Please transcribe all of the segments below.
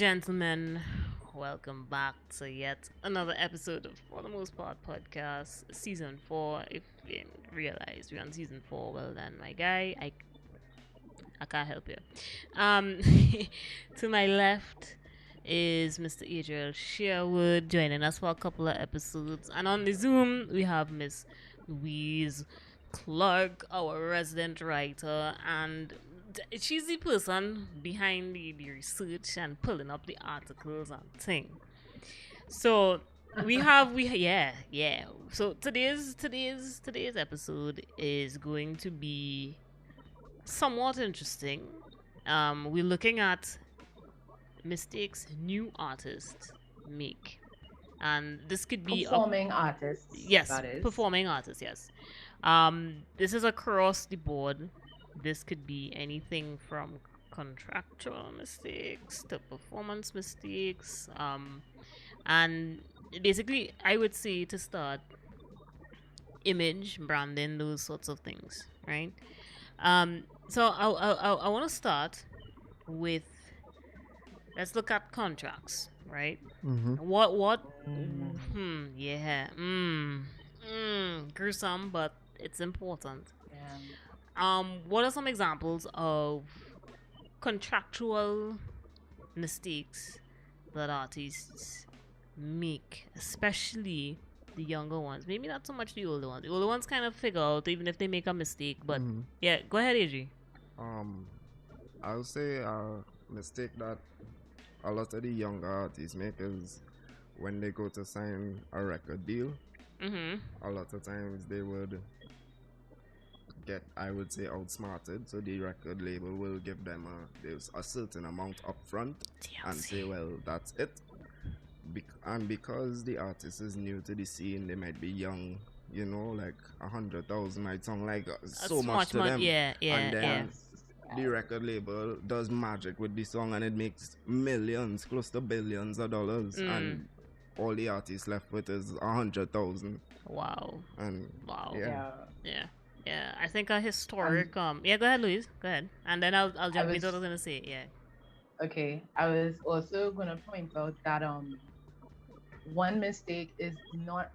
gentlemen, welcome back to yet another episode of For the Most Part Podcast, Season 4. If you didn't realize we're on Season 4, well then, my guy, I can't help you. Um, to my left is Mr. Adriel Sherwood joining us for a couple of episodes. And on the Zoom, we have Miss Louise Clark, our resident writer, and she's the person behind the research and pulling up the articles and thing. So we So today's episode is going to be somewhat interesting. We're looking at mistakes new artists make, and this could be performing artists. yes, that is. performing artists. Yes, this is across the board. This could be anything from contractual mistakes to performance mistakes. And basically, I would say to start, image branding, those sorts of things, right? So I want to start with, let's look at contracts, right? Mm-hmm. What yeah. Gruesome, but it's important. Yeah. What are some examples of contractual mistakes that artists make, especially the younger ones? Maybe not so much the older ones. The older ones kind of figure out even if they make a mistake. But yeah, go ahead, AJ. I'll say a mistake that a lot of the younger artists make is when they go to sign a record deal. A lot of times they would get, I would say, outsmarted. So the record label will give them there's a certain amount up front and say, well, that's it. And because the artist is new to the scene, they might be young, like 100,000 might sound like so much to them. Yeah, and then the record label does magic with the song and it makes millions, close to billions of dollars, and all the artist left with is 100,000. Wow. And wow. Yeah. I think a historic go ahead, Louise. Go ahead, and then I'll jump into what I was gonna say. Yeah. Okay. I was also gonna point out that one mistake is not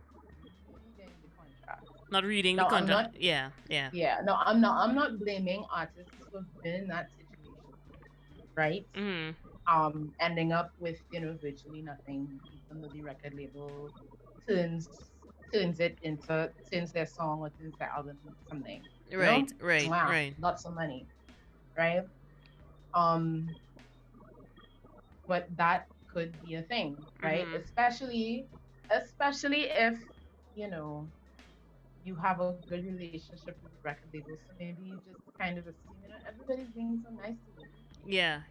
reading the contract. Not reading the contract. Yeah. Yeah. No, I'm not blaming artists who've been in that situation, right? Ending up with virtually nothing, even though the record label turns their song or turns their album into something. Right. Wow, Right. lots of money, right? But that could be a thing, right? Especially if you have a good relationship with the record label, so maybe you just kind of assume everybody's being so nice to you. Yeah.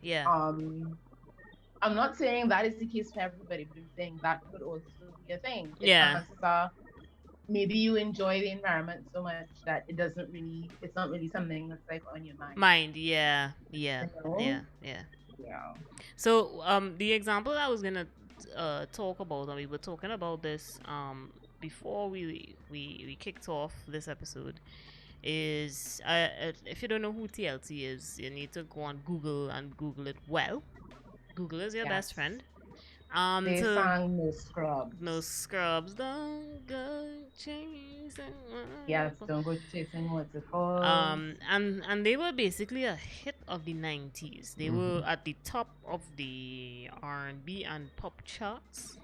I'm not saying that is the case for everybody, but I'm saying that could also be a thing. Maybe you enjoy the environment so much that it's not really something that's like on your mind. Yeah. So the example I was gonna talk about, and we were talking about this before we kicked off this episode, is if you don't know who TLC is, you need to go on Google and Google it well. Google is your best friend. They sang No Scrubs. No Scrubs, don't go chasing. Yes, don't go chasing waterfalls. And they were basically a hit of the 90s. They were at the top of the R&B and pop charts.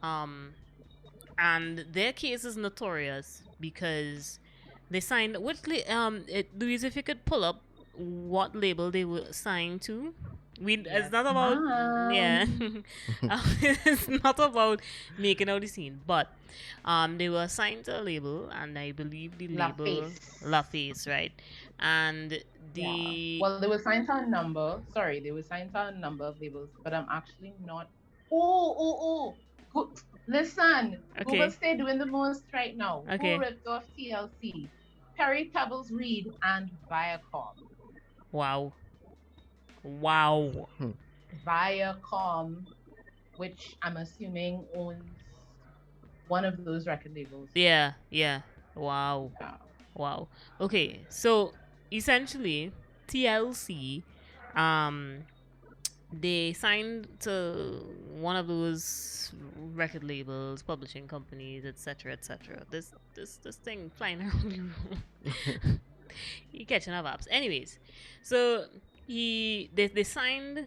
And their case is notorious because they signed Louise, if you could pull up what label they were signed to. It's not about it's not about making out the scene, but they were assigned to a label, and I believe the label La Face, right? And they were signed to a number. Sorry, they were signed to a number of labels, but I'm actually not. Listen, Google stay doing the most right now. Who ripped off TLC? Perry Pebbles Reed and Viacom. Wow. Viacom, which I'm assuming owns one of those record labels. Yeah. Wow. Okay, so essentially TLC they signed to one of those record labels, publishing companies, etc., etc. This thing flying around the room. You catching up apps. Anyways, so they signed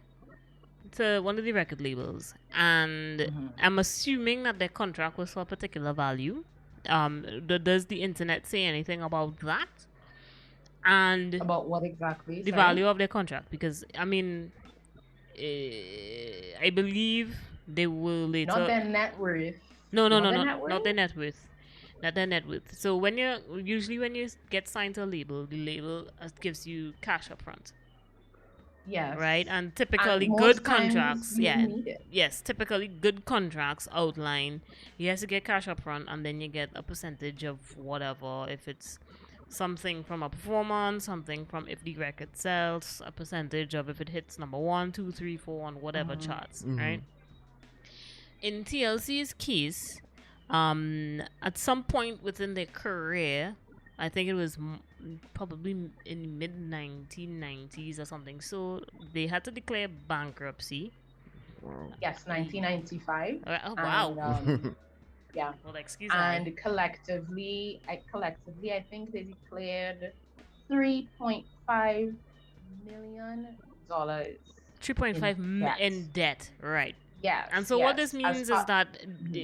to one of the record labels, and I'm assuming that their contract was for a particular value. Does the internet say anything about that? And About what exactly? the Sorry? value of their contract, because I mean, I believe they will later. Not their net worth. No, Not their net worth. Not their net worth. So when you get signed to a label, the label gives you cash up front. Yes. Right, and typically good contracts. Need it. Yes, typically good contracts outline you have to get cash up front, and then you get a percentage of whatever. If it's something from a performance, something from if the record sells, a percentage of if it hits number 1, 2, 3, 4 on whatever charts, right? In TLC's case, at some point within their career, I think it was probably in mid 1990s or something, so they had to declare bankruptcy. Wow. Yes, 1995. Oh wow. And, yeah. Well, excuse me. And collectively, I think they declared $3.5 million. 3.5 in debt, right? Yes. And so what this means is that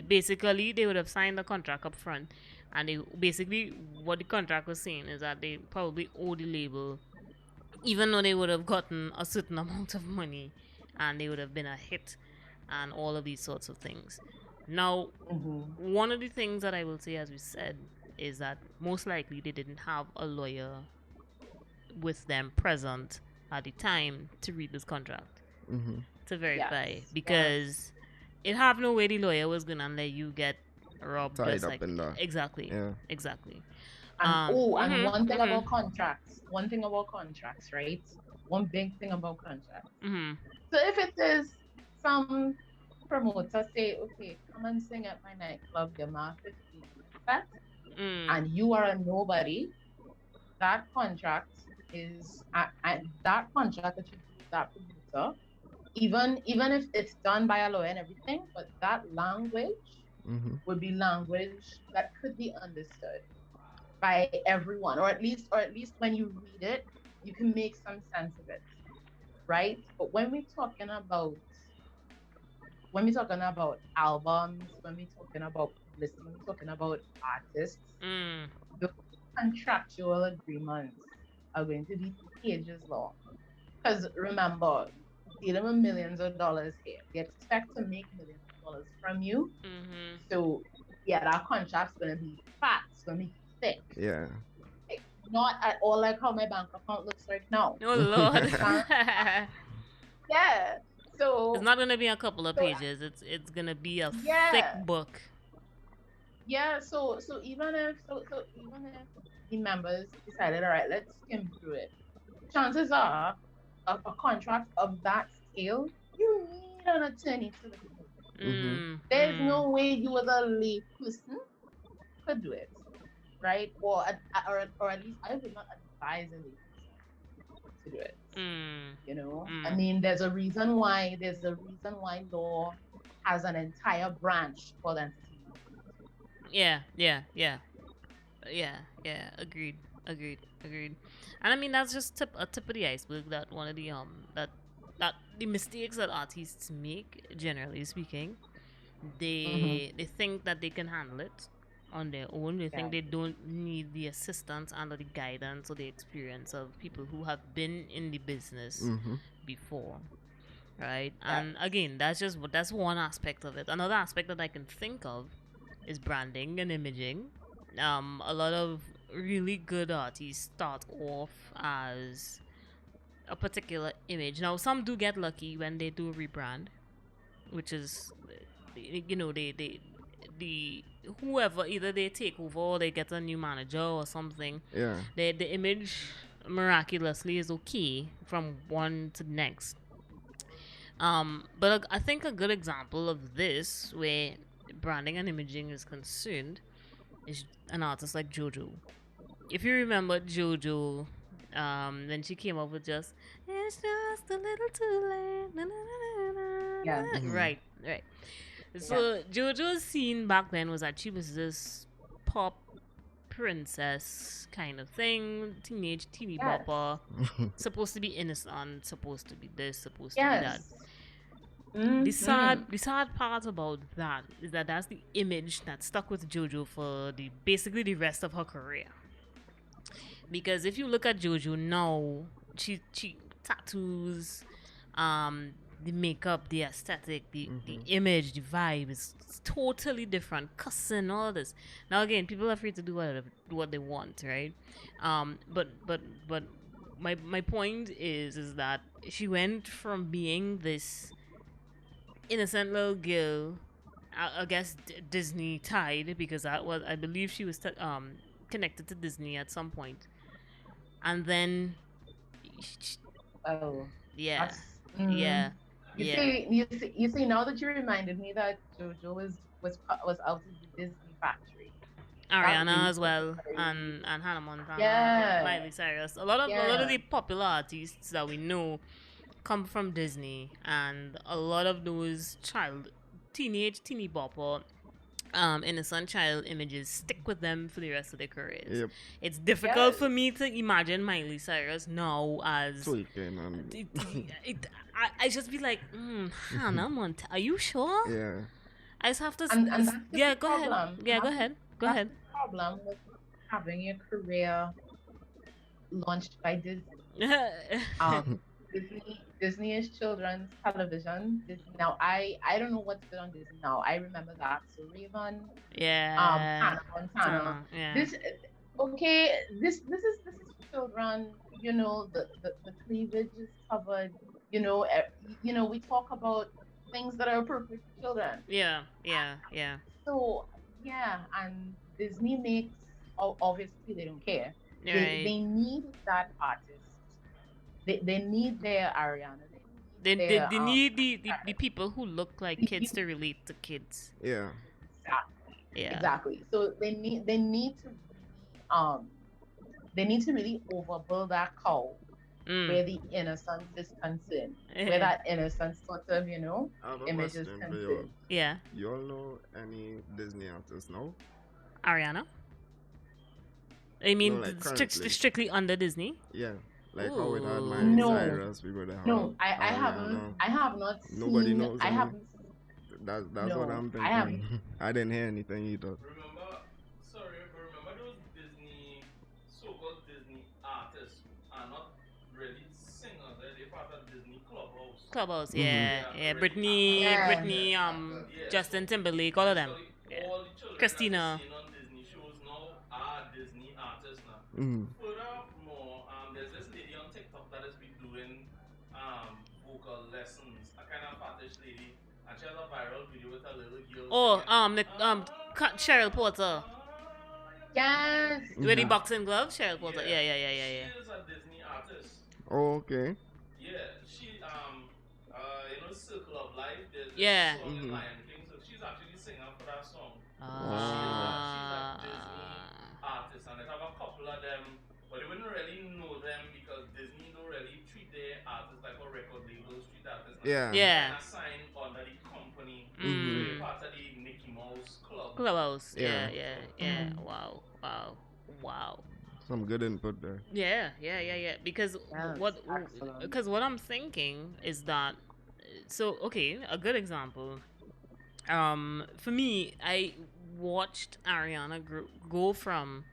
basically they would have signed a contract up front, and they basically, what the contract was saying is that they probably owe the label, even though they would have gotten a certain amount of money, and they would have been a hit, and all of these sorts of things. Now, one of the things that I will say, as we said, is that most likely they didn't have a lawyer with them present at the time to read this contract, to verify, because it have no way the lawyer was gonna let you get robbed. Tied up in that. Exactly. Yeah. Exactly. And one thing about contracts. One thing about contracts, right? One big thing about contracts. So if it is some promoter say, okay, come and sing at my nightclub, give me 50%, and you are a nobody, that contract is that contract that you do with that producer, even if it's done by a lawyer and everything, but that language would be language that could be understood by everyone, or at least when you read it, you can make some sense of it, right? But when we're talking about albums, when we're talking about publicity, when we're talking about artists, the contractual agreements are going to be pages long. Because remember, dealing with millions of dollars here, they expect to make millions of dollars from you. So yeah, that contract's going to be fat, it's going to be thick. Yeah. It's not at all like how my bank account looks right now. Oh Lord. Yeah. So it's not gonna be a couple of pages. It's gonna be a thick book. Yeah. So even if the members decided, all right, let's skim through it, chances are a contract of that scale, you need an attorney to look at it. There's no way you as a lay person could do it, right? Or at least I would not advise a lay person to do it. You know, I mean, there's a reason why law has an entire branch called entertainment. Agreed. And I mean, that's just a tip of the iceberg. That one of the that the mistakes that artists make, generally speaking, they think that they can handle it on their own. They think they don't need the assistance and the guidance or the experience of people who have been in the business before, right? And again, that's one aspect of it. Another aspect that I can think of is branding and imaging. A lot of really good artists start off as a particular image. Now, some do get lucky when they do rebrand, which is, you know, the whoever, either they take over or they get a new manager or something. Yeah. The image miraculously is okay from one to the next. But I think a good example of this, where branding and imaging is concerned, is an artist like JoJo. If you remember JoJo, Then she came up with just "It's just a little too late." Na, na, na, na, Yeah. na. Right. So JoJo's scene back then was that she was this pop princess kind of thing, teeny Yes. bopper, supposed to be innocent, supposed to be this, supposed to be that. Yes. The sad part about that is that that's the image that stuck with JoJo for basically the rest of her career. Because if you look at JoJo now, she tattoos, the makeup, the aesthetic, the image, the vibe is totally different. Cussing, all this. Now again, people are free to do what they want, right? But my point is that she went from being this innocent little girl, I guess Disney tied, because I believe she was connected to Disney at some point, and then yeah. You see. Now that you reminded me that JoJo was out of the Disney factory. Ariana really as well, and Hannah Montana, Miley Cyrus. A lot of the popular artists that we know come from Disney, and a lot of those teeny bopper, innocent child images stick with them for the rest of their careers. Yep. It's difficult for me to imagine Miley Cyrus now as I just be like, Hannah Montana, are you sure? Yeah. I just have to. Go ahead. Yeah, go ahead. Go ahead. The problem with having your career launched by Disney. Disney is children's television. Disney, now I don't know what's good on Disney now. I remember that. So Raven. Hannah Montana. Yeah. This is children. You know, the cleavage is covered. You know, we talk about things that are appropriate for children. Yeah. So and Disney makes, obviously they don't care. Right. They need that artist. They need their Ariana. They need the people who look like kids to relate to kids. Yeah. Exactly. Yeah. Exactly. So they need to really overbuild that cow where the innocence is concerned. Where that innocence sort of, image is concerned. Yeah. You all know any Disney artists now? Ariana? I mean, no, like strictly under Disney? Yeah. Like how it had Miley Cyrus, we would have. No, I have not seen. Nobody knows. I haven't. That's what I'm thinking. I didn't hear anything either. Remember those so-called Disney artists are not really singers. They're part of Disney Clubhouse. Yeah. Britney, Justin Timberlake, all of them. Yeah. All the children Christina. that on Disney shows now are Disney artists now. Furthermore, there's this lady on TikTok that has been doing vocal lessons. A kind of fattish lady, and she has a viral video with a little girl. Cheryl Porter. Yes. With the boxing gloves, Cheryl Porter. Yeah. She is a Disney artist. Oh, okay. Yeah, she Circle of Life. There's Yeah. song in Lion King, so she's actually singing for that song. She's a Disney artist, and they have a couple of them, but they wouldn't really know them because Disney don't really treat their artists like a record labels treat artists. Yeah. Yeah. And assigned under the company. They're part of the Mickey Mouse Club. Clubhouse. Yeah. Wow. Some good input there. Yeah. Because what I'm thinking is that, so okay, a good example. For me, I watched Ariana go from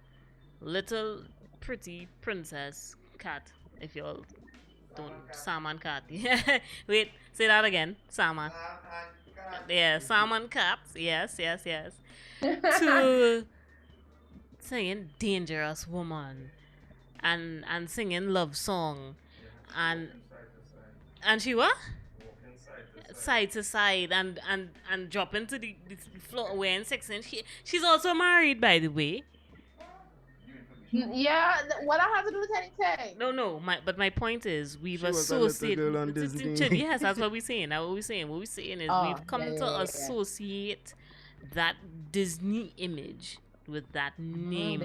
little pretty princess cat. If y'all don't, Salmon cat. Wait, say that again. Salmon. Yeah, salmon cat. Yes. To singing Dangerous Woman and singing love song and she what? Side to side and drop into the floor wearing 6-inch. She's also married, by the way. Yeah, what I have to do with anything? No. My point is we've She was a little girl on associated. Disney. Yes, that's what we're saying. What we're saying is we've come to associate that Disney image with that name.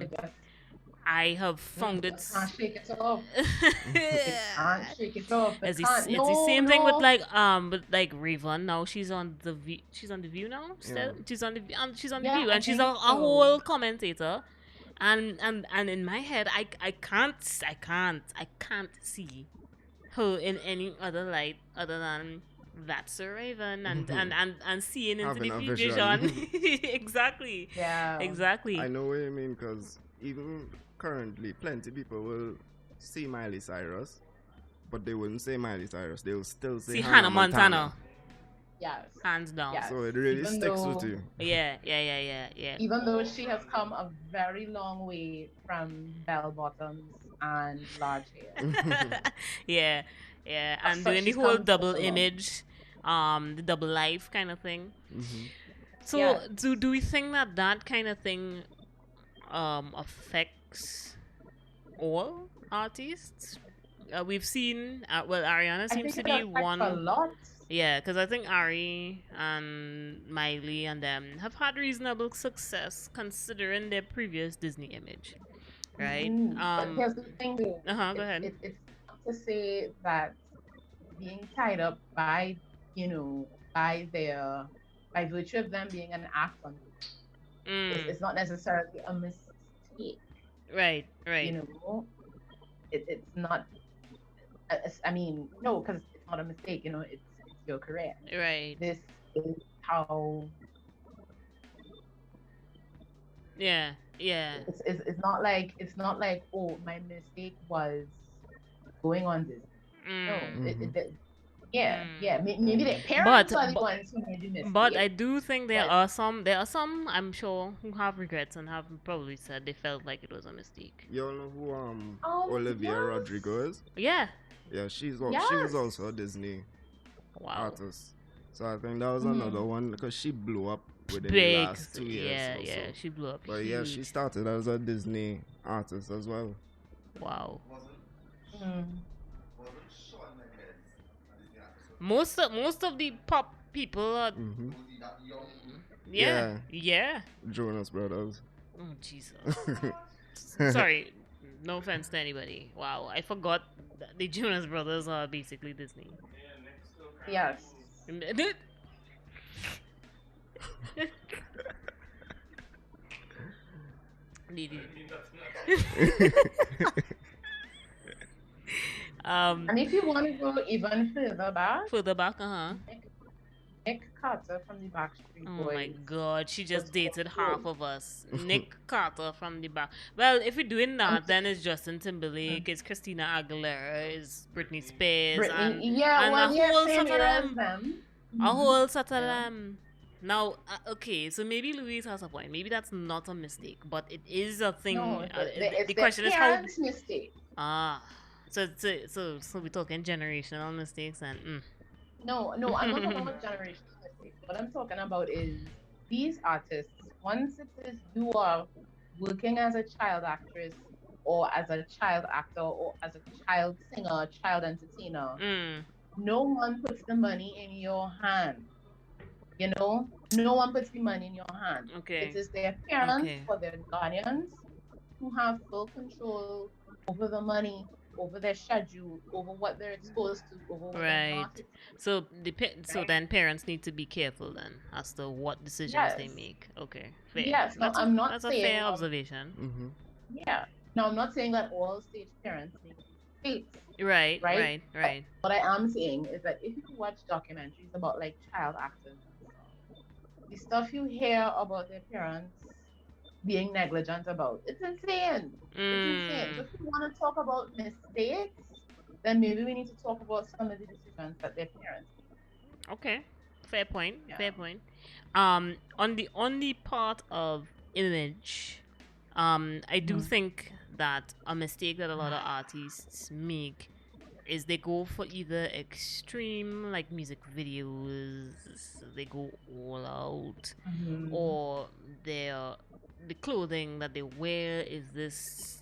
I have found it. Can't shake it off. It can't shake it off. It's Can't. the same thing with like Raven. Now she's on the View now. Still, she's on the Yeah, View, I and she's think a so. whole commentator. And in my head, I can't see her in any other light other than that's a Raven and seeing into Having the a future, vision. John. Exactly. Yeah. Exactly. I know what you mean, because even currently, plenty people will see Miley Cyrus, but they wouldn't say Miley Cyrus. They will still say See Hannah Hannah Montana. Yes. Hands down. Yes. So it really Even sticks though- with you. Yeah. Even though she has come a very long way from bell bottoms and large hair. Yeah. And So doing the she's whole come double so long. image, the double life kind of thing. Mhm. So Yes. do we think that kind of thing affects all artists? We've seen Ariana I seems think to it be affects one. a lot. Yeah, because I think Ari and Miley and them have had reasonable success considering their previous Disney image, right? But here's the thing, though. Go ahead. It's not to say that being tied up by, by virtue of them being an act on it's not necessarily a mistake. Right. It's not. I mean, no, because it's not a mistake. It's your career. Right. This is how. Yeah. It's not like oh, my mistake was going on this. No, maybe the parents are the ones who made the mistake. But I do think there are some I'm sure who have regrets and have probably said they felt like it was a mistake. You all know who Olivia Rodrigo is? Yeah. Yeah, she was also a Disney artist. So I think that was another one because she blew up within the last 2 years. Yeah, she blew up. But yeah, she started as a Disney artist as well. Wow. Wasn't Shawn Mendes a Disney artist? Most of the pop people are. Mm-hmm. Was he that young? Yeah. Jonas Brothers. Oh Jesus. Sorry, no offense to anybody. Wow, I forgot that the Jonas Brothers are basically Disney. Yes. And if you want to go even further back, Nick Carter from the Backstreet Boys. Oh my God, she just dated half of us. Nick Carter from the back. Well, if we're doing that, then it's Justin Timberlake, it's Christina Aguilera, it's Britney Spears, and a whole set of them. A whole set of them. Now, okay, so maybe Louise has a point. Maybe that's not a mistake, but it is a thing. No, the question is how. Mistake. So we're talking generational mistakes and. No, I'm not talking about generational mistakes. What I'm talking about is these artists. Once it is you are working as a child actress, or as a child actor, or as a child singer, child entertainer, no one puts the money in your hand. No one puts the money in your hand. Okay. It is their parents or their guardians who have full control over the money, over their schedule, over what they're exposed to, over what they're not. So then parents need to be careful then as to what decisions they make. Okay. Fair. Yes. No, that's a fair observation. Mm-hmm. Yeah. Now I'm not saying that all stage parents make mistakes. Right. What I am saying is that if you watch documentaries about like child actors, the stuff you hear about their parents being negligent about, it's insane. It's insane. So if you want to talk about mistakes, then maybe we need to talk about some of the decisions that their parents made. Okay. Fair point. On the part of image, I do think that a mistake that a lot of artists make is they go for either extreme like music videos, they go all out, or the clothing that they wear is this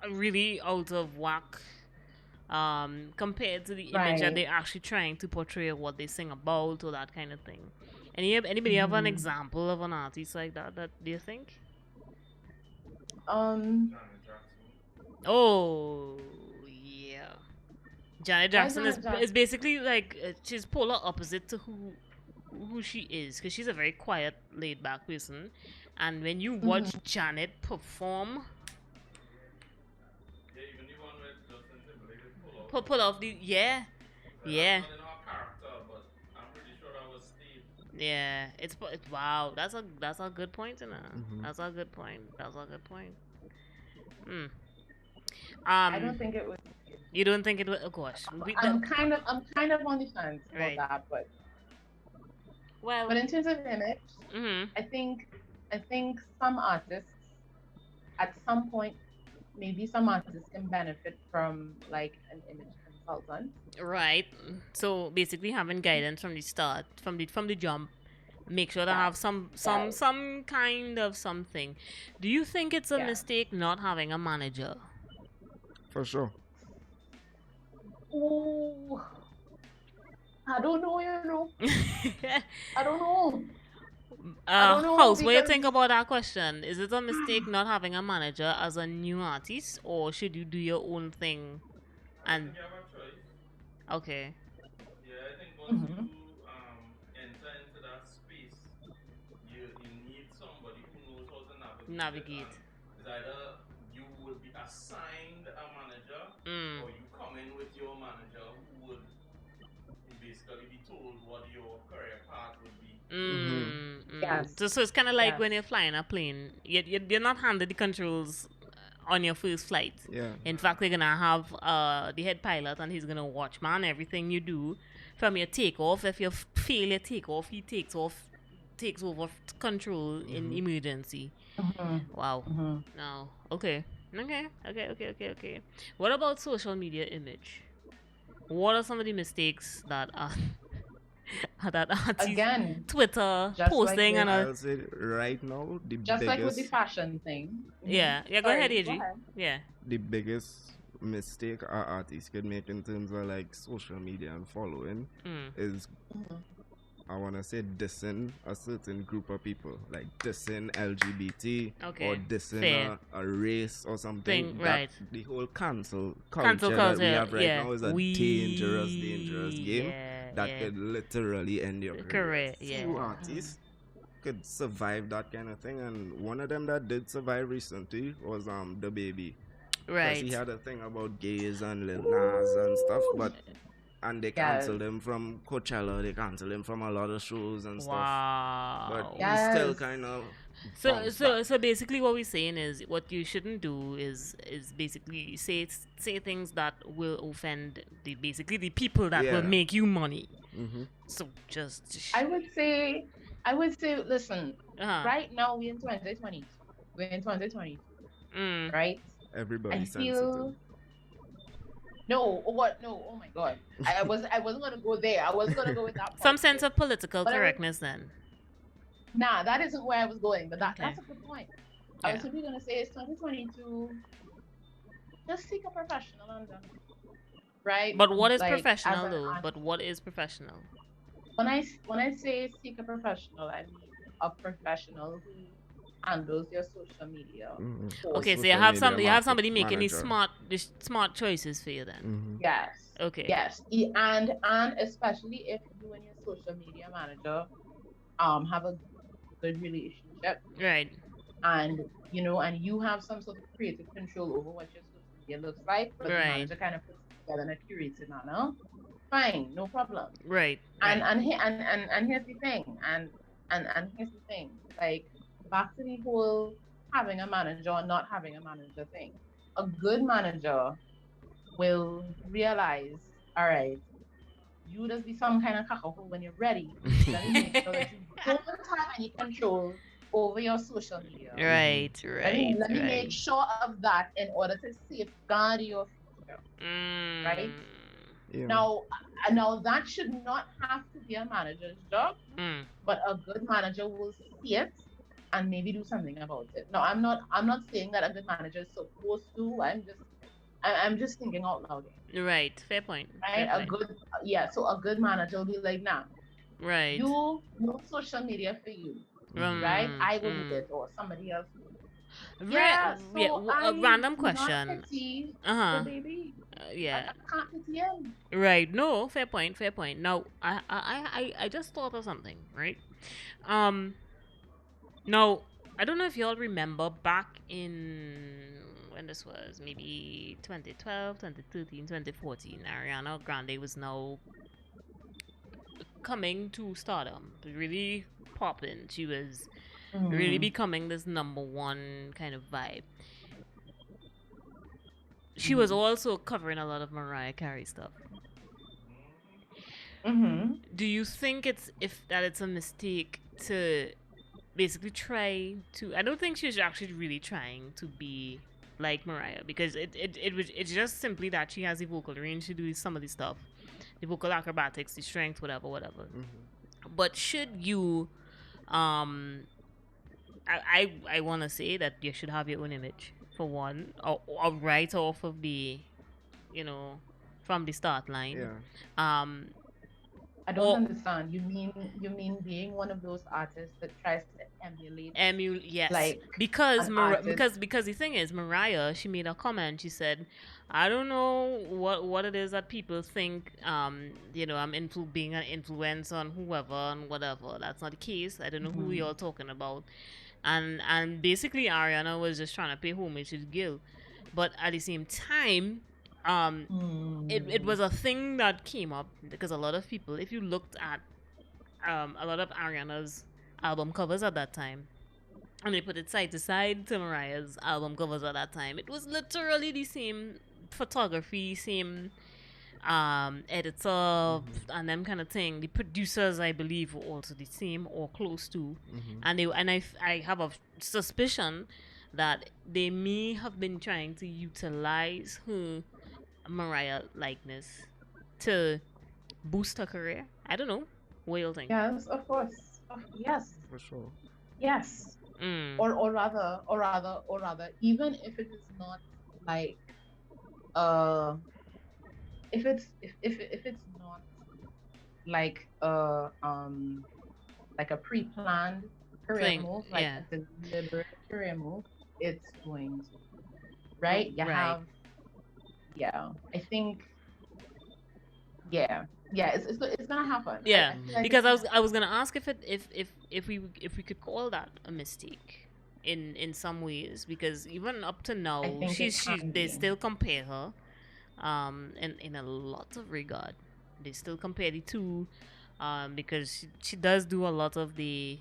really out of whack compared to the image that they're actually trying to portray, what they sing about, or that kind of thing. Anybody have an example of an artist like that do you think? Janet Jackson. Oh, yeah. Janet Why Jackson Janet is Jackson? basically like she's polar opposite to who she is, because she's a very quiet, laid back person, and when you watch Janet perform, Yeah, even the one with Justin Timberlake is pull off. pull off the yeah, So that's yeah, not in our character, but I'm pretty sure that was staged. yeah. It's wow. That's a good point, you know. That's a good point. That's a good point. Hmm. I don't think it was. You don't think it was? Oh gosh, I'm kind of on the fence about right. that, but Well, in terms of image, I think some artists at some point, maybe some artists can benefit from like an image consultant. right. So basically, having guidance from the start, from the jump, make sure to have some kind of something. Do you think it's a mistake not having a manager? For sure. Oh, I don't know, you know. I don't know. House, what do you think about that question? Is it a mistake not having a manager as a new artist, or should you do your own thing? I think you have a choice. Okay. Yeah, I think once you enter into that space, you need somebody who knows how to navigate. It's either you will be assigned a manager, or you come in with your manager who would basically be told what your career path would be. Yes. So it's kind of like when you're flying a plane, you're not handed the controls on your first flight. Yeah. In fact, we're gonna have the head pilot, and he's gonna watch, man, everything you do from your takeoff. If you fail your takeoff, he takes over control in emergency. Wow. No. Okay. What about social media image? What are some of the mistakes that that artists, again, Twitter posting like and I'll say right now the just biggest, like with the fashion thing. Yeah, go ahead, AG. Yeah. The biggest mistake our artists could make in terms of like social media and following is I wanna say dissing a certain group of people, like dissing LGBT or dissing a race or something. Right. The whole cancel culture that we have right now is a dangerous game that could literally end your career. Few artists could survive that kind of thing, and one of them that did survive recently was the baby. Right. Because he had a thing about gays and Lil Nas and stuff, and they canceled him from Coachella, they canceled him from a lot of shows and stuff. But he's still kind of so basically what we're saying is what you shouldn't do is basically say things that will offend the people that will make you money. So just I would say listen, right now we're in 2020. Right? Everybody sensitive. No, what? No, oh my God. I wasn't gonna go there. I wasn't gonna go with that. Some sense of political correctness then. Nah, that isn't where I was going, but that's a good point. I was simply gonna say it's 2022. Just seek a professional and right? But what is professional though? But what is professional? When I say seek a professional, I mean a professional who handles your social media. Okay, so you have somebody making these smart choices for you then. Yes. Okay. Yes, and especially if you and your social media manager have a good relationship, right? And and you have some sort of creative control over what your social media looks like, but the manager kind of puts it together in a curated manner. Fine, no problem. Right. And here's the thing, and here's the thing, like back to the whole having a manager or not having a manager thing. A good manager will realize, all right, you just be some kind of cacaho when you're ready. Let me make sure that you don't have any control over your social media. Right. Let me make sure of that in order to safeguard your future. Right? Yeah. Now that should not have to be a manager's job, but a good manager will see it and maybe do something about it. No, I'm not saying that a good manager is supposed to. I'm just thinking out loud. Right, fair point. Right, so a good manager will be like, nah, right, no social media for you, right? I will do it, or somebody else will do it. Yeah, Yeah. so A I random do not question. pity the Uh-huh. baby. Yeah. I can't pity him. Right. No. Fair point. Fair point. Now, I just thought of something. Right. Um. Now, I don't know if y'all remember back in when this was, maybe 2012, 2013, 2014. Ariana Grande was now coming to stardom, really popping. She was really becoming this number one kind of vibe. She was also covering a lot of Mariah Carey stuff. Do you think it's a mistake to basically try to? I don't think she's actually really trying to be like Mariah, because it's just simply that she has the vocal range to do some of the stuff, the vocal acrobatics, the strength, whatever. But should you, um, I want to say that you should have your own image for one, or right off of the, you know, from the start line. Yeah. I don't understand. You mean being one of those artists that tries to emulate? Yes, like because an artist. because the thing is, Mariah, she made a comment. She said, "I don't know what it is that people think. You know, I'm being an influence on whoever and whatever. That's not the case. I don't know who you're talking about." And basically, Ariana was just trying to pay homage to the girl, but at the same time, it was a thing that came up because a lot of people, if you looked at a lot of Ariana's album covers at that time, and they put it side to side to Mariah's album covers at that time, it was literally the same photography, same editor, and them kind of thing. The producers, I believe, were also the same or close to, and I have a suspicion that they may have been trying to utilize her Mariah likeness to boost her career. I don't know. What do you think? Yes, of course. Yes. For sure. Yes. Or rather, even if it is not like if it's not like like a pre-planned career move, like a deliberate career move, it's going to, right? You have, I think, it's gonna happen. Yeah, like because I was gonna ask if we could call that a mistake in some ways, because even up to now they still compare her in a lot of regard. They still compare the two, because she does do a lot of the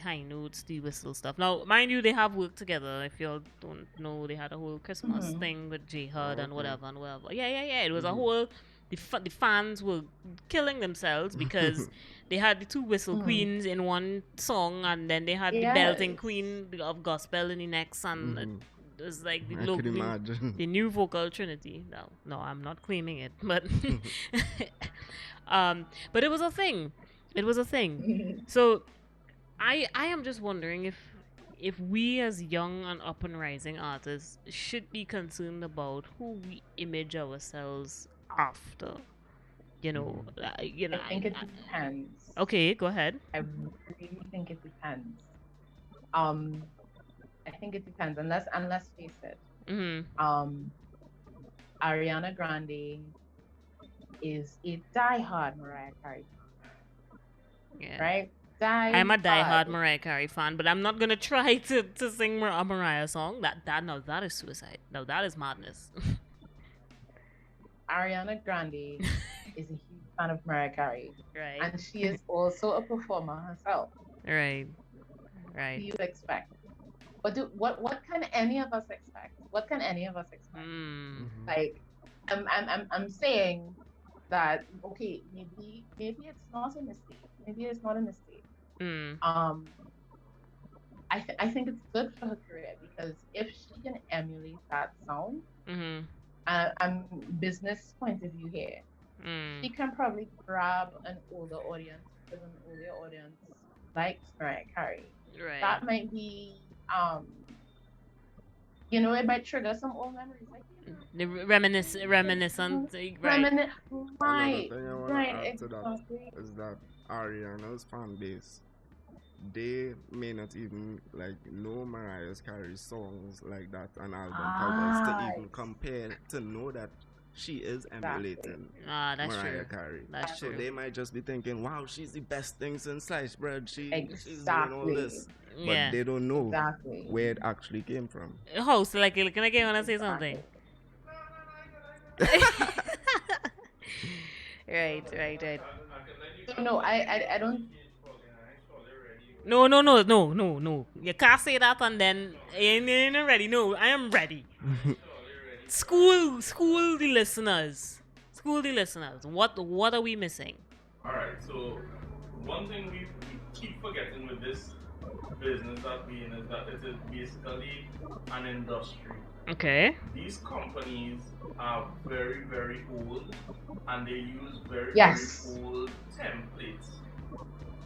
high notes, the whistle stuff. Now, mind you, they have worked together. If you don't know, they had a whole Christmas thing with J Hud and whatever and whatever. Yeah. It was a whole. The fans were killing themselves because they had the two whistle queens in one song, and then they had the belting queen of gospel in the next, and it was like the new vocal trinity. No, I'm not claiming it, but but it was a thing. It was a thing. So I am just wondering if we as young and up and rising artists should be concerned about who we image ourselves after. You know, I think it depends. Okay, go ahead. I really think it depends. I think it depends, and let's face it. Ariana Grande is a diehard Mariah Carey fan, right? I'm a diehard Mariah Carey fan, but I'm not gonna try to sing a Mariah song. That is suicide. No, that is madness. Ariana Grande is a huge fan of Mariah Carey, right? And she is also a performer herself, right? What do you expect? What can any of us expect? What can any of us expect? Like, I'm saying that, okay, maybe it's not a mistake. Maybe it's not a mistake. I think it's good for her career, because if she can emulate that sound, I'm business point of view here, she can probably grab an older audience, because an older audience likes Mariah Carey. Right. That might be, it might trigger some old memories, like the reminiscent, right? Another thing I want to add to that is that Ariana's fan base they may not even like know Mariah Carey's songs like that and album covers to even compare to know that she is emulating that's Mariah true. Carey. That's so true. they might just be thinking, wow, she's the best thing since sliced bread. She's doing all this. But they don't know where it actually came from. Host, like, can I get on and say something? Right. So no, I don't. No. You can't say that and then you ain't ready. No, I am ready. School the listeners. What are we missing? Alright, so one thing we keep forgetting with this business that we in is that it is basically an industry. Okay. These companies are very, very old and they use very old templates.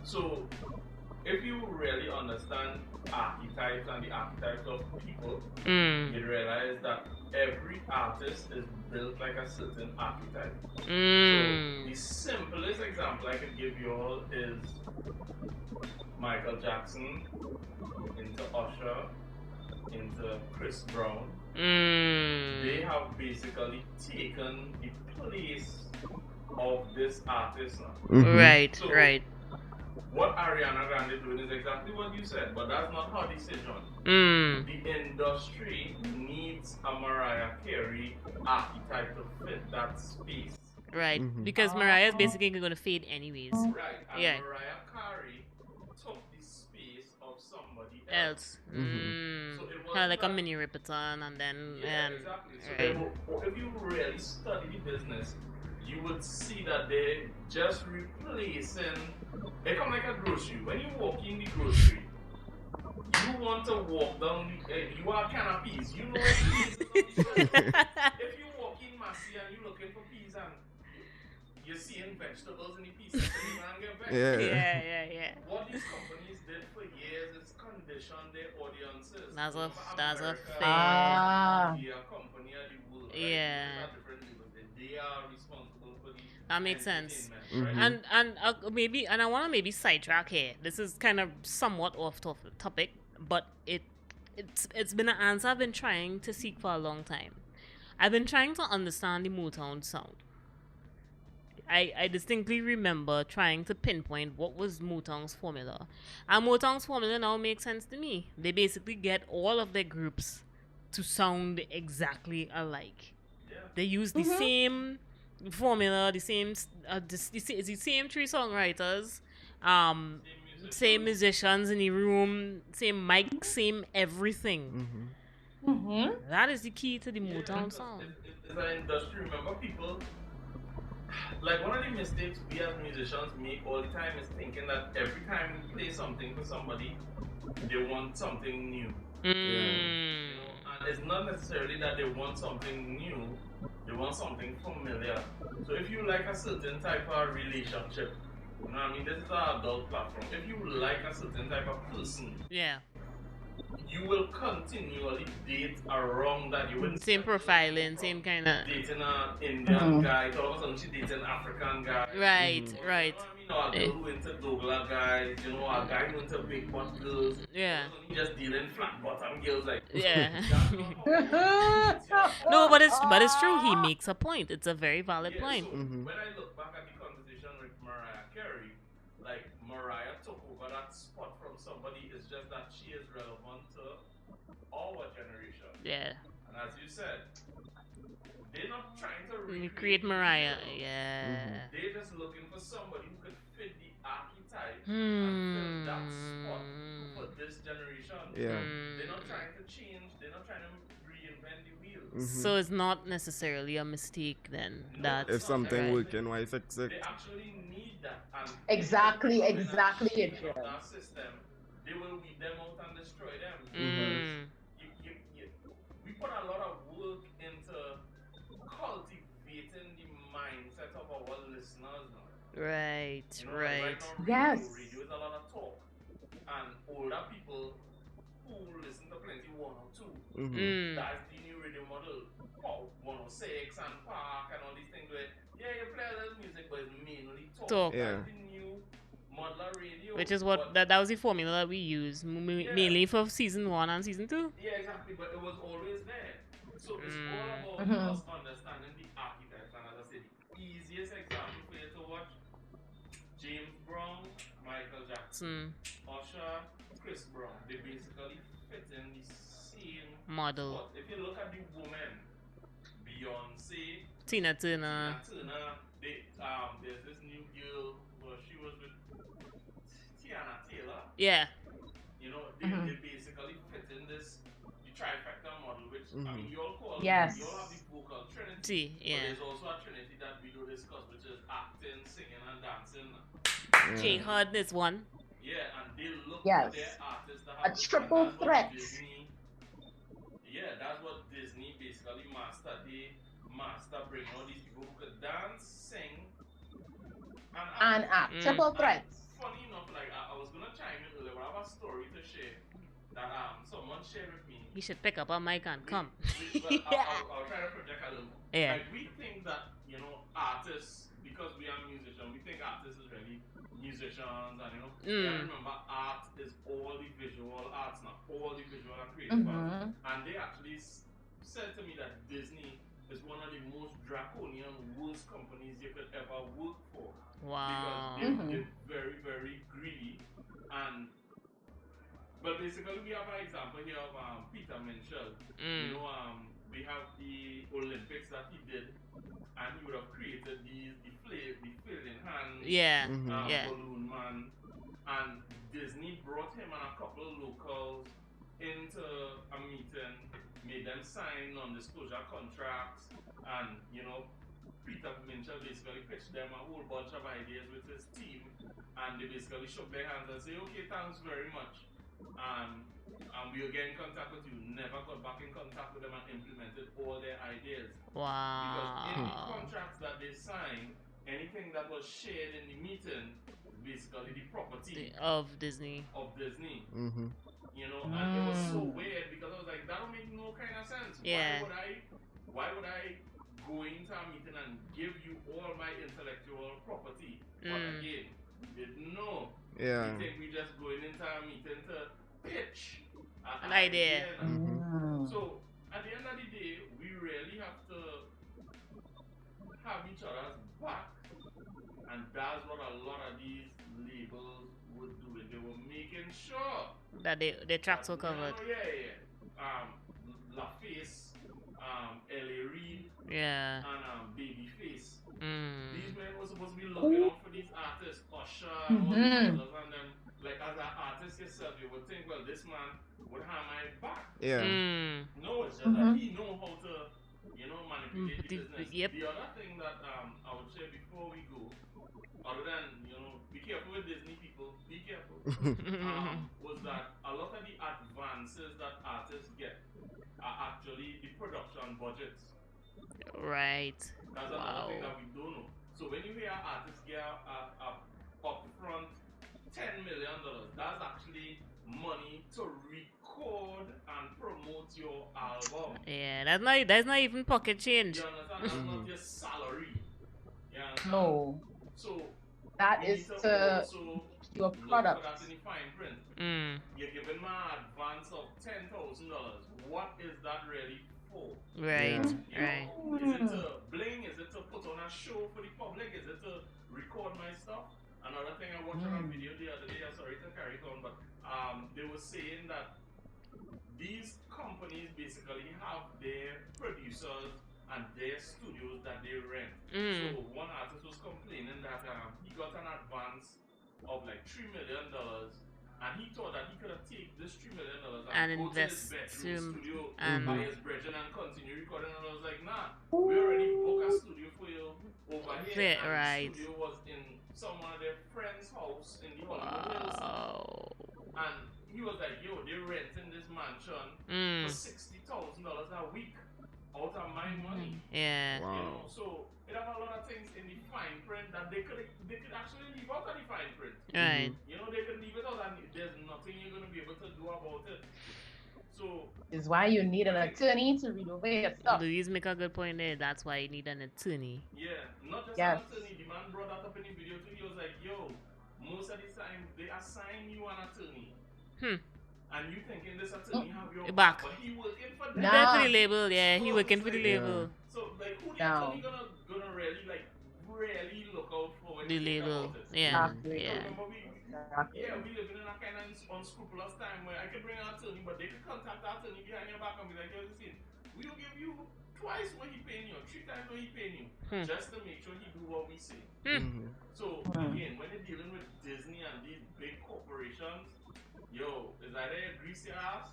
So if you really understand archetypes and the archetypes of people, you realize that every artist is built like a certain archetype. So the simplest example I could give you all is Michael Jackson into Usher into Chris Brown. They have basically taken the place of this artist now. Right. What Ariana Grande doing is exactly what you said, but that's not her decision. The industry needs a Mariah Carey archetype to fit that space. Right, because Mariah is basically going to fade anyways. Right, and Mariah Carey took the space of somebody else. So kind of like a mini Ripperton and then... exactly. So if you really study the business, you would see that they're just replacing. They come like a grocery. When you walk in the grocery, you want to walk down you are canapes. You know what peas is on the shelf. If you walk in Massey and you're looking for peas and you're seeing vegetables in the pieces, so you can't get vegetables. Yeah. What these companies did for years is condition their audiences. That's a fair. Media company of the world, right? Yeah. They are responsible for the that makes sense. Right? And I want to maybe sidetrack here. This is kind of somewhat off topic, but it's been an answer I've been trying to seek for a long time. I've been trying to understand the Motown sound. I distinctly remember trying to pinpoint what was Motown's formula. And Motown's formula now makes sense to me. They basically get all of their groups to sound exactly alike. Yeah. They use the same formula, the same three songwriters, same musicians in the room, same mic, same everything. That is the key to the Motown sound. It's an industry. Remember, people, like, one of the mistakes we as musicians make all the time is thinking that every time we play something for somebody, they want something new. You know, and it's not necessarily that they want something new, they want something familiar. So if you like a certain type of relationship, you know what I mean, this is our adult platform. If you like a certain type of person, you will continually date around that. You wouldn't same profiling, same kind of dating an Indian guy, all of a sudden she dates an African guy. Right. You know what I mean? Or a girl who into Douglas guys, you know, a guy who into big butt girls. Yeah. He just dealing flat bottom girls like. No, but it's true. He makes a point. It's a very valid point. So when I look back at the conversation with Mariah Carey, like, Mariah took over that spot from somebody. It's just that she is relevant to our generation. Yeah. And as you said, they're not trying to recreate Mariah. Yeah. They're just looking for somebody who could fit the archetype and fill that spot for this generation. Yeah. They're not trying to change. They're not trying to reinvent the wheel. So it's not necessarily a mistake then. No, if something working, why fix it? They actually need that. And exactly. That system, they will weed them out and destroy them. We put a lot of work into cultivating the mindset of our listeners now. Right. You know, right now, radio is a lot of talk, and older people who listen to plenty 102. That's the new radio model. 106 and Park and all these things where you play a little music, but it's mainly talk. That's the new modular radio. Which is what that was the formula that we used mainly for season 1 and season 2. Yeah, exactly. But it was always there. So it's all about us understanding the archetypes. And as I said, the easiest example for you to watch: James Brown, Michael Jackson, Usher, Chris Brown. They basically fit in the same model. spot. If you look at the women, Beyonce, Tina Turner. There's this new girl. Well, she was with Tiana Taylor. Yeah. You know, they basically fit in this the trifecta model, which I mean, you all call you all have the vocal trinity. Yeah. But there's also a trinity that we don't discuss, which is acting, singing, and dancing. Jay Hud is one. Yeah, and they look for their artists that have a triple threat. That's what Disney basically mastered. They bring all these people who could dance, sing, and act. Triple threats. Funny enough, like I was gonna chime in earlier, but I have a story to share that someone shared with me. You should pick up a mic and come. I'll try to project a little. Yeah. Like we think that artists, because we are musicians, we think artists is really musicians, and you remember art is all the visual arts, not all the visual and creative arts. And they actually said to me that Disney is one of the most draconian, worst companies you could ever work for. Wow. Because they're very, very greedy. But basically, we have an example here of Peter Minshall. We have the Olympics that he did, and he would have created the flailing hand, balloon man, and Disney brought him and a couple of locals into a meeting, made them sign non-disclosure contracts, and Peter Minshall basically pitched them a whole bunch of ideas with his team, and they basically shook their hands and say, okay, thanks very much. And we'll get in contact with you. Never got back in contact with them and implemented all their ideas. Wow. Because in the contracts that they signed, anything that was shared in the meeting is basically the property of Disney. And it was so weird because I was like, that don't make no kind of sense. Yeah. Why would I go into a meeting and give you all my intellectual property? But again, we didn't know. Yeah. We think we just going into a meeting to pitch an idea. So at the end of the day, we really have to have each other's back, and that's what a lot of these labels were doing. They were making sure that their tracks were covered. LaFace, L.A. Reid, and Babyface. These men were supposed to be looking out for these artists, Usher and all these others, and then, like, as an artist yourself, you would think, well, this man would have my back. Yeah. No, it's just that he know how to, manipulate the business. The other thing that I would share before we go, other than, be careful with Disney people, be careful, was that a lot of the advances that artists get are actually the production budgets. Right. That's another thing that we don't know. So when you hear artists get a upfront $10 million, that's actually money to record and promote your album. Yeah, that's not even pocket change. You understand? That's not your salary. You understand? No. So that is to your product. That's in the fine print. You're giving me an advance of $10,000. What is that really for? Right. Right. Is it to bling? Is it to put on a show for the public? Is it to record my stuff? Another thing I watched on a video the other day, I'm sorry to carry it on, but they were saying that these companies basically have their producers and their studios that they rent. So one artist was complaining that he got an advance of like $3 million, and he thought that he could have taken this $3 million and go invest to his bedroom studio and by his brethren and continue recording. And I was like, nah, we already booked a studio for you over here. And right. the studio was in someone of their friend's house in the Hollywood Hills. And he was like, yo, they're renting this mansion for $60,000 a week out of my money. Yeah. Wow. So it have a lot of things in the fine print that they could actually leave out of the fine print. Right. They could leave it out and there's nothing you're gonna be able to do about it. So is why you need an attorney to read over your stuff. Louise make a good point there. That's why you need an attorney. Yeah, not just an attorney. The man brought that up in the video too. He was like, yo, most of the time they assign you an attorney. Hmm. And you thinking this attorney have your Back. but he working for them. Nah. For the label, yeah. He So working it's for the like- label. So like who the No. attorney gonna really look out for when The you think label, about it? yeah, Exactly. yeah. Remember we living in a kind of unscrupulous time where I could bring an attorney, but they could contact the attorney behind your back and be like, yo, listen, we'll give you twice what he paying you, 3 times what he paying you, just to make sure he do what we say. So again, when you're dealing with Disney and these big corporations, yo, is that a grease your ass?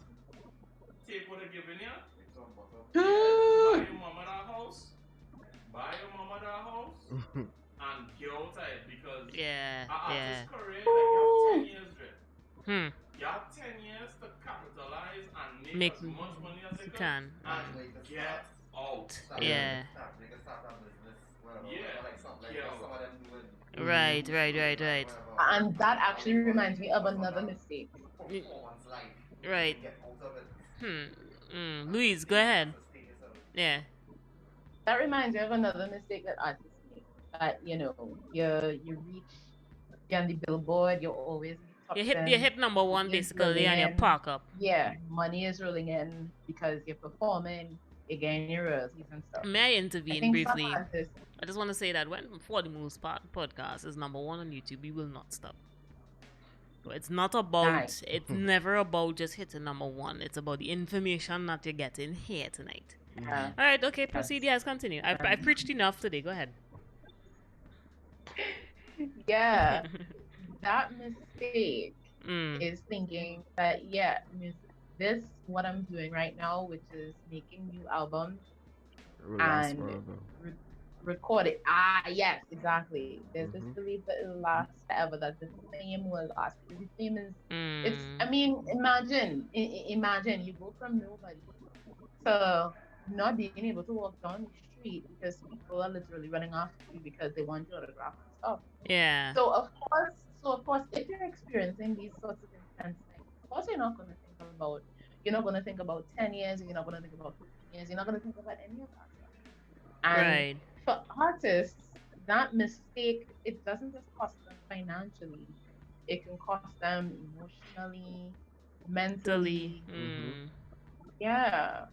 Take what they're giving you. Buy your mama that house. And get out of it because artist career, like you have 10 years, Dre. You have 10 years to capitalize and make as much money as you can and get out. Yeah. Yeah. Right. And that actually reminds me of another mistake. Right. Louise, go ahead. Yeah. That reminds me of another mistake that artists make. That you reach, you're on the billboard, you're always you hit number one basically, and you park up. Yeah, money is rolling in because you're performing, you're getting your royalties and stuff. May I intervene briefly? I just want to say that when For the Most Part podcast is number one on YouTube, we will not stop. It's not about, it's never about just hitting number one. It's about the information that you're getting here tonight. Yeah. All right, okay, proceed. Yes, continue. I preached enough today. Go ahead. Yeah, that mistake is thinking that, this what I'm doing right now, which is making new albums and record it. Yes, exactly. There's this belief that it'll last forever, that the fame will last. The fame is, imagine you go from nobody to not being able to walk down the street because people are literally running after you because they want your autograph and stuff. Yeah. So of course, if you're experiencing these sorts of intense things, of course you're not going to think about 10 years, you're not going to think about 15 years, you're not going to think about any of that stuff. And for artists, that mistake, it doesn't just cost them financially, it can cost them emotionally, mentally. Yeah.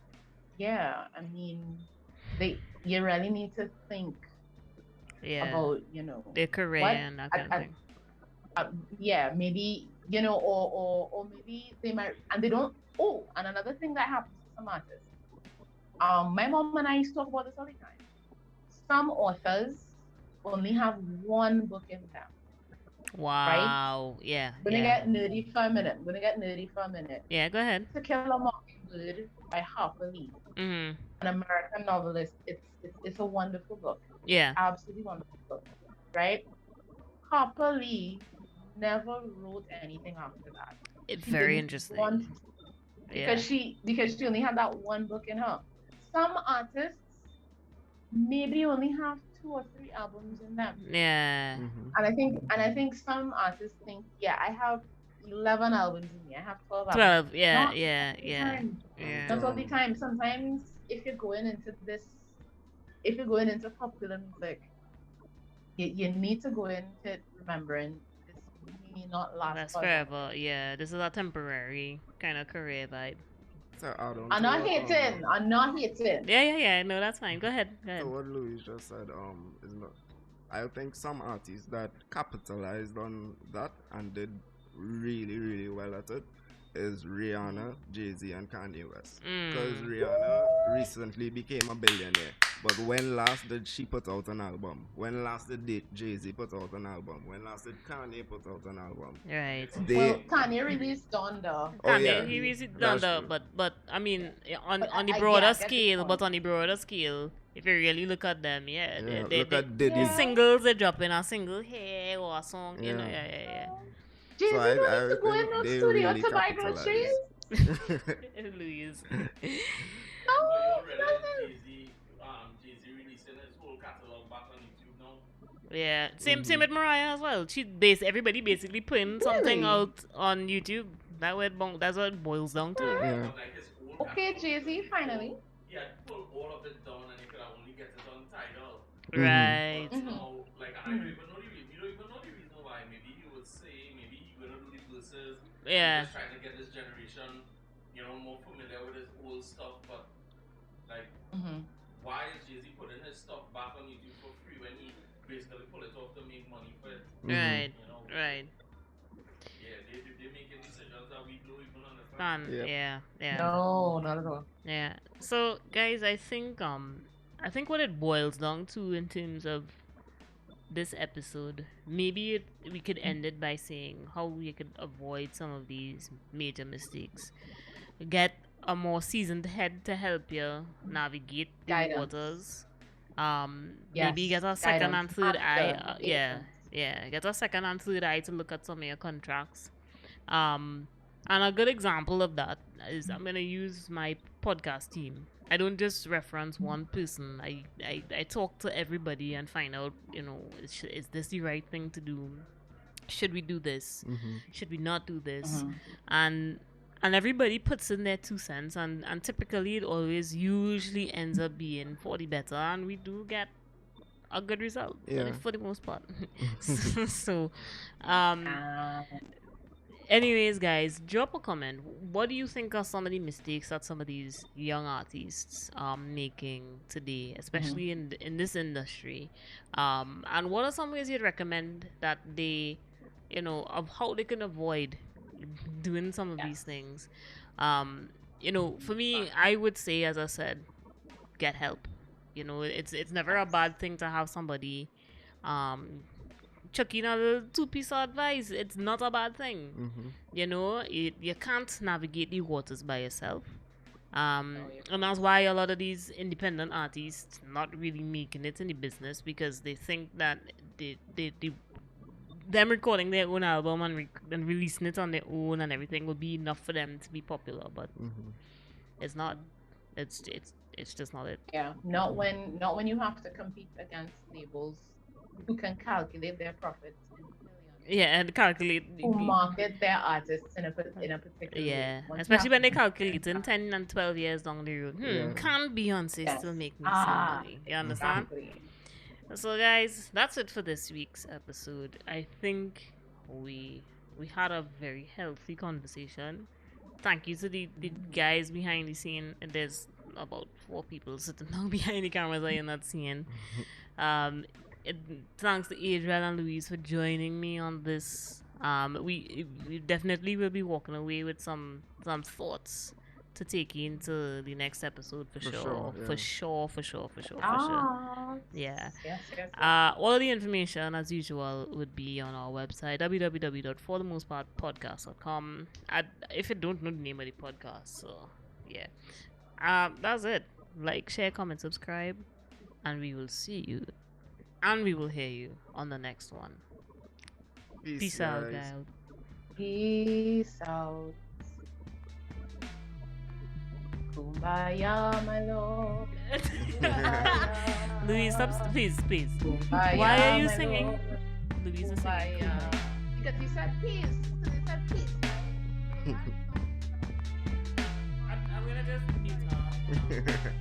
I mean, you really need to think about, their career and that kind of thing. Maybe, or maybe they might, and they don't. Oh, and another thing that happens to some artists. My mom and I used to talk about this all the time. Some authors only have one book in them. Wow. Right? Yeah. I'm gonna get nerdy for a minute. Yeah, go ahead. To Kill a Mockingbird by Harper Lee, an American novelist. It's a wonderful book. Yeah. Absolutely wonderful book. Right? Harper Lee never wrote anything after that. It's very interesting. Because she only had that one book in her. Some artists maybe only have 2 or 3 albums in them. Yeah. And I think some artists think, I have 11 albums in me. I have 12 albums. 12. Yeah. Not all the time. Sometimes if you're going into popular music, you need to go into it remembering this may not last forever. Yeah, this is a temporary kind of career vibe. So I'm not hating. Yeah. No, that's fine. Go ahead. So what Louis just said, is not. I think some artists that capitalized on that and did really, really well at it is Rihanna, Jay-Z, and Kanye West. Because Rihanna recently became a billionaire. But when last did she put out an album? When last did Jay-Z put out an album? When last did Kanye put out an album? Right. Kanye released Donda. He released Donda, but I mean on the broader scale. But on the broader scale, if you really look at them, look at Diddy. Singles they drop in a single here or a song, yeah. Jay-Z don't need to go in no studio to buy groceries. Louise. Jay-Z releasing his whole catalog back on YouTube now. Yeah, same with Mariah as well. Everybody basically putting something out on YouTube. That's what it boils down to. Yeah. Okay, Jay-Z, finally. Yeah, pull all of it down and you could only get it on Tidal. Right. So, like, I don't even know the reason why. Maybe he was influences. Yeah. Just trying to get this generation, more familiar with his old stuff. But like, why is Jay-Z putting his stuff back on YouTube for free when he basically pull it off to make money for it? Right. Right. Yeah, they're making decisions that we don't even understand. Yeah. No, not at all. Yeah. So, guys, I think what it boils down to in terms of this episode, maybe we could end it by saying how we could avoid some of these major mistakes. Get a more seasoned head to help you navigate the Guidance. Yes, maybe get a second and guidance third eye. after Get a second and third eye to look at some of your contracts. And a good example of that is I'm gonna use my podcast team. I don't just reference one person. I talk to everybody and find out, is this the right thing to do? Should we do this? Should we not do this? And everybody puts in their 2 cents, and typically it always usually ends up being for the better, and we do get a good result for the most part. So, anyways, guys, drop a comment. What do you think are some of the mistakes that some of these young artists are making today, especially in this industry? And what are some ways you'd recommend that they, of how they can avoid doing some of these things? For me, I would say, as I said, get help. It's never a bad thing to have somebody chuck in a little 2-piece advice. It's not a bad thing. You can't navigate the waters by yourself. And that's why a lot of these independent artists not really making it in the business, because they think that them recording their own album and releasing it on their own and everything will be enough for them to be popular, but it's not. It's just not it. Yeah, not when you have to compete against labels who can calculate their profits in millions. Yeah, and calculate who market their artists in a particular way. Especially when they calculate in 10 and 12 years down the road. Can Beyonce still make me some money? You understand? Exactly. So, guys, that's it for this week's episode. I think we had a very healthy conversation. Thank you to the guys behind the scene. And there's about 4 people sitting down behind the cameras that you're not seeing. Thanks to Adrian and Louise for joining me on this. We definitely will be walking away with some thoughts to take into the next episode for sure. Yeah. Yes. All of the information, as usual, would be on our website, www.forthemostpartpodcast.com. If you don't know the name of the podcast, so yeah. That's it. Like, share, comment, subscribe, and we will see you. And we will hear you on the next one. Peace out, guys. Peace out. Kumbaya, my lord. Louise, stop. Please. Kumbaya, Why are you my singing? lord. Louise is Kumbaya. singing. Because you said peace. I'm gonna just mute her.